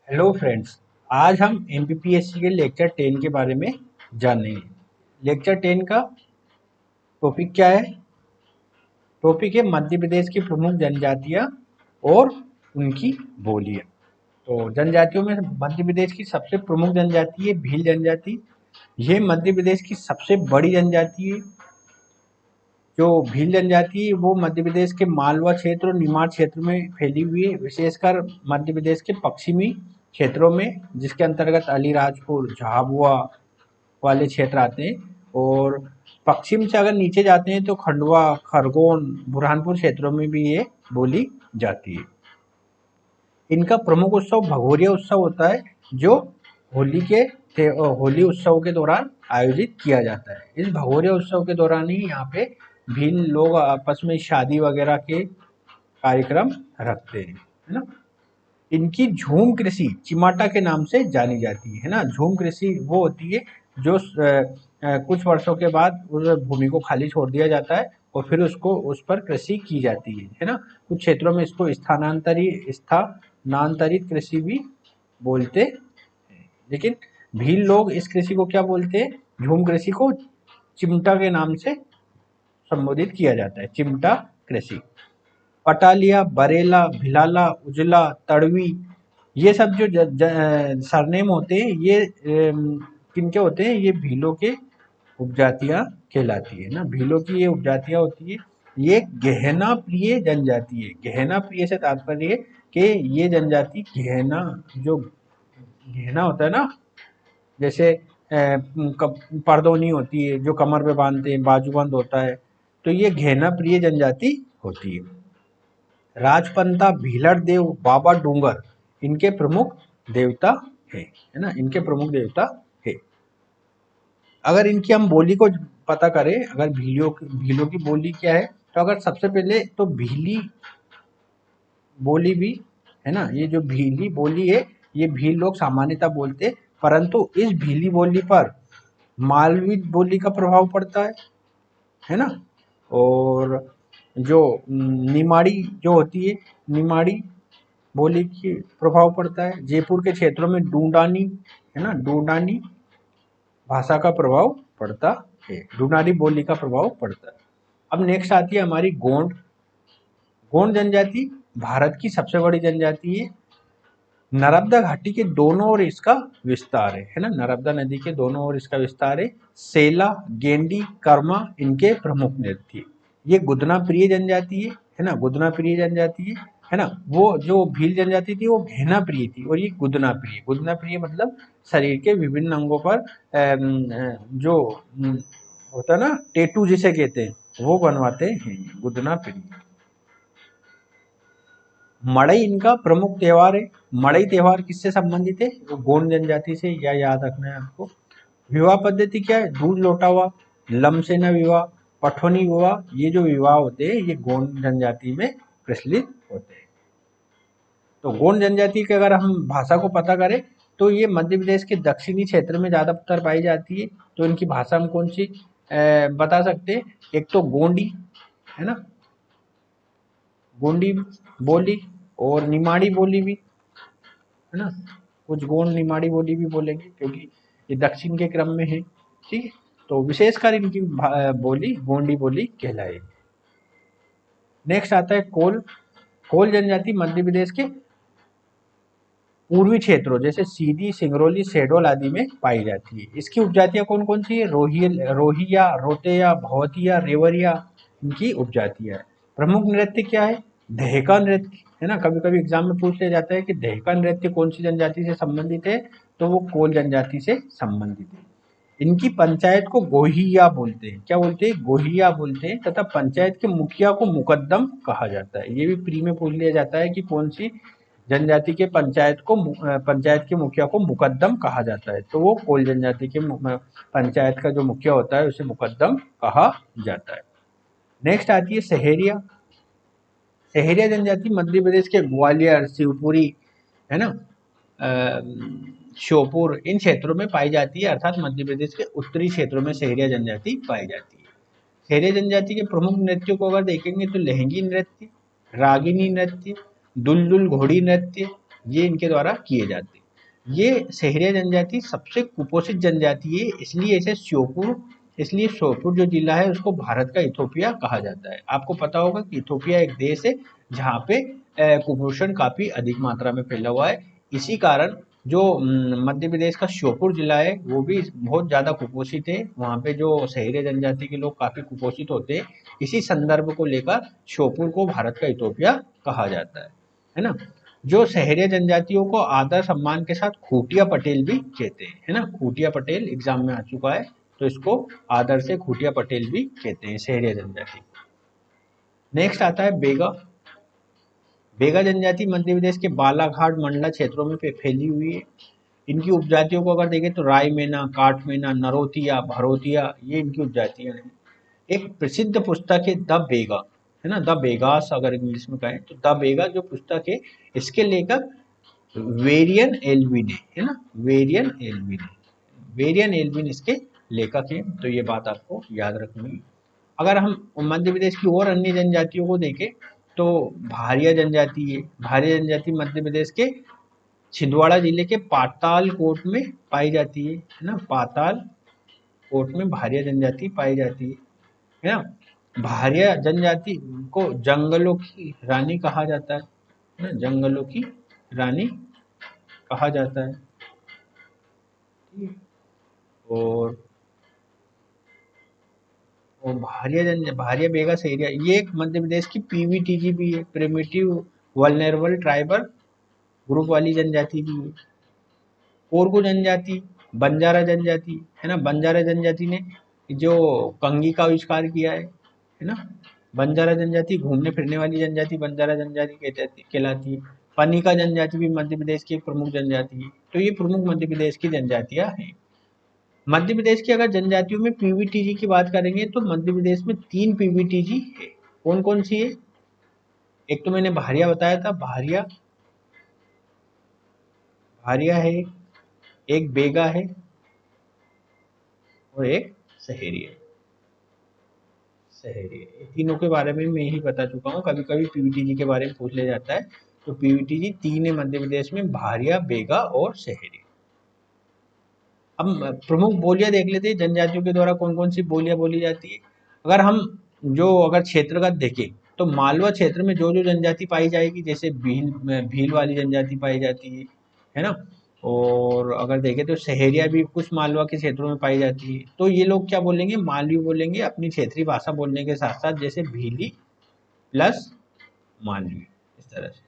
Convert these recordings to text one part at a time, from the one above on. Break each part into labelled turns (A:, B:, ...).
A: Hello friends. आज हम MPPSC के लेक्चर 10 के बारे में जानेंगे। लेक्चर 10 का टॉपिक क्या है? टॉपिक है मध्य प्रदेश की प्रमुख जनजातियां और उनकी बोलियां। तो जनजातियों में मध्य प्रदेश की सबसे प्रमुख जनजाति है भील जनजाति। यह मध्य प्रदेश की सबसे बड़ी जनजाति है। जो भील जनजाति है वो मध्य प्रदेश के मालवा क्षेत्र और निमाड़ क्षेत्र में फैली हुई है, विशेषकर मध्य प्रदेश के पश्चिमी क्षेत्रों में, जिसके अंतर्गत अलीराजपुर, झाबुआ वाले क्षेत्र आते हैं। और पश्चिम से अगर नीचे जाते हैं तो खंडवा, खरगोन, बुरहानपुर क्षेत्रों में भी ये बोली जाती है। इनका प्रमुख उत्सव भगोरिया उत्सव होता है, जो होली के होली उत्सव के दौरान आयोजित किया जाता है। इस भगोरिया उत्सव के दौरान ही यहाँ पे भील लोग आपस में शादी वगैरह के कार्यक्रम रखते हैं, है ना। इनकी झूम कृषि चिमाटा के नाम से जानी जाती है ना। झूम कृषि वो होती है जो कुछ वर्षों के बाद उस भूमि को खाली छोड़ दिया जाता है और फिर उसको उस पर कृषि की जाती है ना। कुछ क्षेत्रों में इसको स्थानांतरित कृषि भी बोलते हैं। लेकिन भील लोग इस कृषि को क्या बोलते हैं? झूम कृषि को चिमटा के नाम से संबोधित किया जाता है, चिमटा कृषि। पटालिया, बरेला, भिलाला, उजला, तड़वी, ये सब जो सरनेम होते हैं ये किनके होते हैं? ये भीलों के उपजातियां कहलाती है ना। भीलों की ये उपजातियां होती है। ये गहना प्रिय जनजाति है। गहना प्रिय से तात्पर्य है कि ये जनजाति गहना, जो गहना होता है ना, जैसे परदोनी होती है जो कमर पे बांधते हैं, बाजूबंद होता है, तो ये गहना प्रिय जनजाति होती है। राजपंता, भीलड़ देव, बाबा डूंगर इनके प्रमुख देवता है ना। इनके प्रमुख देवता है। अगर इनकी हम बोली को पता करें, अगर भीलों की बोली क्या है, तो अगर सबसे पहले तो भीली बोली भी है ना। ये जो भीली बोली है ये भील लोग सामान्यतः बोलते, परंतु इस भीली बोली पर मालवी बोली का प्रभाव पड़ता है ना। और जो निमाड़ी जो होती है, निमाड़ी बोली की प्रभाव पड़ता है। जयपुर के क्षेत्रों में डूडानी है ना, डूडानी भाषा का प्रभाव पड़ता है, डूडानी बोली का प्रभाव पड़ता है। अब नेक्स्ट आती है हमारी गोंड। गोंड जनजाति भारत की सबसे बड़ी जनजाति है। नर्मदा घाटी के दोनों ओर इसका विस्तार है ना। नर्मदा नदी के दोनों ओर इसका विस्तार है। सेला, गेंडी, कर्मा इनके प्रमुख नृत्य। ये गुदना प्रिय जनजाति है ना। गुदना प्रिय जनजाति है ना। वो जो भील जनजाति थी वो घेना प्रिय थी, और ये गुदना प्रिय। गुदना प्रिय मतलब शरीर के विभिन्न अंगों पर जो होता है ना, टेटू जिसे कहते हैं, वो बनवाते हैं, गुदना प्रिय। मड़ई इनका प्रमुख त्योहार है। मड़ई त्योहार किससे संबंधित है? वो गोंड जनजाति से, या याद रखना है आपको। विवाह पद्धति क्या है? दूध लोटावा, लमसेना विवाह, पठौनी विवाह, ये जो विवाह होते हैं ये गोंड जनजाति में प्रचलित होते हैं। तो गोंड जनजाति के अगर हम भाषा को पता करें तो ये मध्य प्रदेश के दक्षिणी क्षेत्र में ज्यादातर पाई जाती है। तो इनकी भाषा हम कौन सी बता सकते हैं? एक तो गोंडी है ना, गोंडी बोली, और निमाड़ी बोली भी है ना। कुछ गोंड निमाड़ी बोली भी बोलेंगे क्योंकि ये दक्षिण के क्रम में है, ठीक है। तो विशेषकर इनकी बोली गोंडी बोली कहलाएगी। नेक्स्ट आता है कोल। कोल जनजाति मध्य प्रदेश के पूर्वी क्षेत्रों जैसे सीधी, सिंगरौली, शहडोल आदि में पाई जाती है। इसकी उपजातियां कौन कौन सी है? रोहिया, रोतेया, भवतिया, रेवरिया इनकी उपजातियां है। प्रमुख नृत्य क्या है? दहका नृत्य है ना। कभी कभी एग्जाम में पूछ लिया जाता है कि दहका नृत्य कौन सी जनजाति से संबंधित है, तो वो कोल जनजाति से संबंधित है। इनकी पंचायत को गोहिया बोलते हैं। क्या बोलते हैं? गोहिया बोलते हैं। तथा पंचायत के मुखिया को मुकद्दम कहा जाता है। ये भी प्री में पूछ लिया जाता है कि कौन सी जनजाति के पंचायत के मुखिया को मुकद्दम कहा जाता है, तो वो कोल जनजाति के पंचायत का जो मुखिया होता है उसे मुकद्दम कहा जाता है। नेक्स्ट आती है सहेरिया। सहेरिया जनजाति मध्य प्रदेश के ग्वालियर, शिवपुरी है ना, श्योपुर इन क्षेत्रों में पाई जाती है। अर्थात मध्य प्रदेश के उत्तरी क्षेत्रों में सहेरिया जनजाति पाई जाती है। सहेरिया जनजाति के प्रमुख नृत्यों को अगर देखेंगे तो लहंगी नृत्य, रागिनी नृत्य, दुलदुल घोड़ी नृत्य, ये इनके द्वारा किए जाते हैं। ये सहरिया जनजाति सबसे कुपोषित जनजाति है, इसलिए श्योपुर जो जिला है उसको भारत का इथोपिया कहा जाता है। आपको पता होगा कि इथोपिया एक देश है जहाँ पे कुपोषण काफी अधिक मात्रा में फैला हुआ है। इसी कारण जो मध्य प्रदेश का श्योपुर जिला है वो भी बहुत ज्यादा कुपोषित है। वहाँ पे जो सहरिया जनजाति के लोग काफी कुपोषित होते हैं। इसी संदर्भ को लेकर श्योपुर को भारत का इथोपिया कहा जाता है ना। जो सहरिया जनजातियों को आदर सम्मान के साथ खूटिया पटेल भी कहते हैं, है ना। खूटिया पटेल एग्जाम में आ चुका है, तो इसको आदर से खूटिया पटेल भी कहते हैं सहरिया जनजाति। नेक्स्ट आता है बेगा। बेगा जनजाति मध्य प्रदेश के बालाघाट मंडला क्षेत्रों में फैली हुई है। इनकी उपजातियों को अगर देखें तो रायमेना, काटमेना, नरोतिया, भरोतिया, ये इनकी उपजातियां हैं। एक प्रसिद्ध पुस्तक है द बेगा, है ना, द बेगास अगर इंग्लिश में कहें तो द बेगा जो पुस्तक है इसके लेखक वेरियन एल्विन है ना, वेरियन एल्विन इसके लेखक हैं। तो ये बात आपको याद रखनी है। अगर हम मध्य प्रदेश की और अन्य जनजातियों को देखें तो भारिया जनजाति है। भारिया जनजाति मध्य प्रदेश के छिंदवाड़ा जिले के पातालकोट में पाई जाती है ना। पातालकोट में भारिया जनजाति पाई जाती है ना। भारिया जनजाति को जंगलों की रानी कहा जाता है ना, जंगलों की रानी कहा जाता है। और भारिया बेगा एरिया ये एक मध्य प्रदेश की पीवीटीजी भी है, प्रिमिटिव वल्नरेबल ट्राइबल ग्रुप वाली जनजाति भी है। कोरकू जनजाति, बंजारा जनजाति, है ना। बंजारा जनजाति ने जो कंघी का आविष्कार किया है ना। बंजारा जनजाति घूमने फिरने वाली जनजाति बंजारा जनजाति कहलाती है। पनिका जनजाति भी मध्य प्रदेश की एक प्रमुख जनजाति है। तो ये प्रमुख मध्य प्रदेश की जनजातियां हैं। मध्य प्रदेश की अगर जनजातियों में पीवीटीजी की बात करेंगे तो मध्य प्रदेश में 3 पीवीटीजी है। कौन कौन सी है? एक तो मैंने भारिया बताया था, भारिया है, एक बेगा है और एक सहरिया। तीनों के बारे में मैं ही बता चुका हूँ। कभी कभी पीवीटीजी के बारे में पूछ लिया जाता है। तो पीवीटीजी 3 है मध्य प्रदेश में, भारिया, बेगा और सहरिया। अब प्रमुख बोलियां देख लेते हैं जनजातियों के द्वारा कौन कौन सी बोलियां बोली जाती है। अगर क्षेत्रगत देखें तो मालवा क्षेत्र में जो जो जनजाति पाई जाएगी, जैसे भील वाली जनजाति पाई जाती है ना। और अगर देखें तो सहरिया भी कुछ मालवा के क्षेत्रों में पाई जाती है। तो ये लोग क्या बोलेंगे? मालवी बोलेंगे, अपनी क्षेत्रीय भाषा बोलने के साथ साथ, जैसे भीली प्लस मालवी, इस तरह से।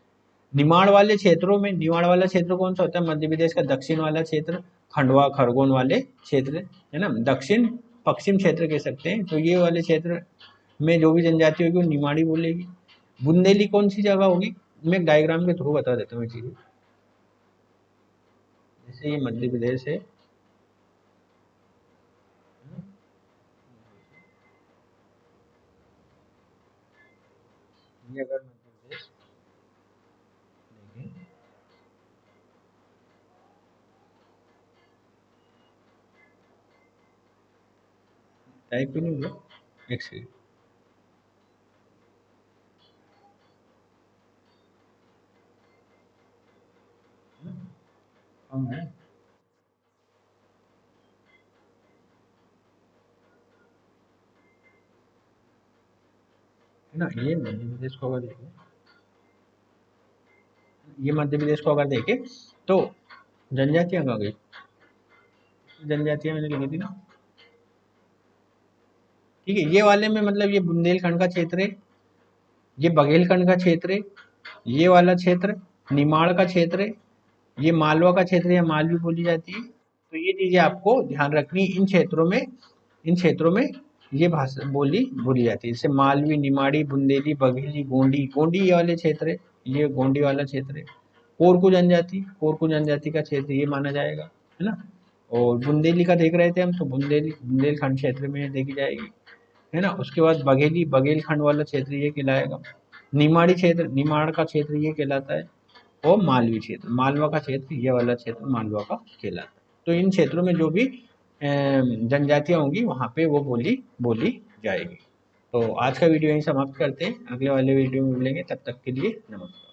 A: निमाड़ वाले क्षेत्रों में, निमाड़ वाला क्षेत्र कौन सा होता है? मध्य प्रदेश का दक्षिण वाला क्षेत्र, खंडवा खरगोन वाले क्षेत्र, है ना। दक्षिण पश्चिम क्षेत्र कह सकते हैं। तो ये वाले क्षेत्र में जो भी जनजाति होगी वो निमाड़ी बोलेगी। बुंदेली कौन सी जगह होगी? मैं एक डायग्राम के थ्रू बता देता हूँ चीजें। जैसे ये मध्य प्रदेश है, ये अगर मध्य प्रदेश देखें, टाइप ही नहीं हुआ, एक सेकंड। है ना। ये मध्य प्रदेश को अगर देखें, ये मध्य प्रदेश को अगर देखें तो जनजातियां कहाँ गई? जनजातियां मैंने लिखी थी ना, ठीक है। ये वाले में मतलब ये बुंदेलखंड का क्षेत्र है, ये बघेलखंड का क्षेत्र है, ये वाला क्षेत्र निमाड़ का क्षेत्र है, ये मालवा का क्षेत्र या मालवी बोली जाती है। तो ये चीजें आपको ध्यान रखनी। इन क्षेत्रों में ये भाषा बोली जाती है, जैसे मालवी, निमाड़ी, बुंदेली, बघेली, गोंडी। गोंडी ये वाले क्षेत्र है, ये गोंडी वाला क्षेत्र है। कोरकू जनजाति का क्षेत्र ये माना जाएगा, है ना। और बुंदेली का देख रहे थे हम, तो बुंदेलखंड क्षेत्र में देखी जाएगी, है ना। उसके बाद बघेलखंड वाला क्षेत्र ये कहलाएगा। निमाड़ का क्षेत्र ये कहलाता है। और मालवी क्षेत्र, मालवा का क्षेत्र, ये वाला क्षेत्र मालवा का कहलाता है। तो इन क्षेत्रों में जो भी जनजातियां होंगी वहां पे वो बोली जाएगी। तो आज का वीडियो यहीं समाप्त करते हैं, अगले वाले वीडियो में मिलेंगे, तब तक के लिए नमस्कार।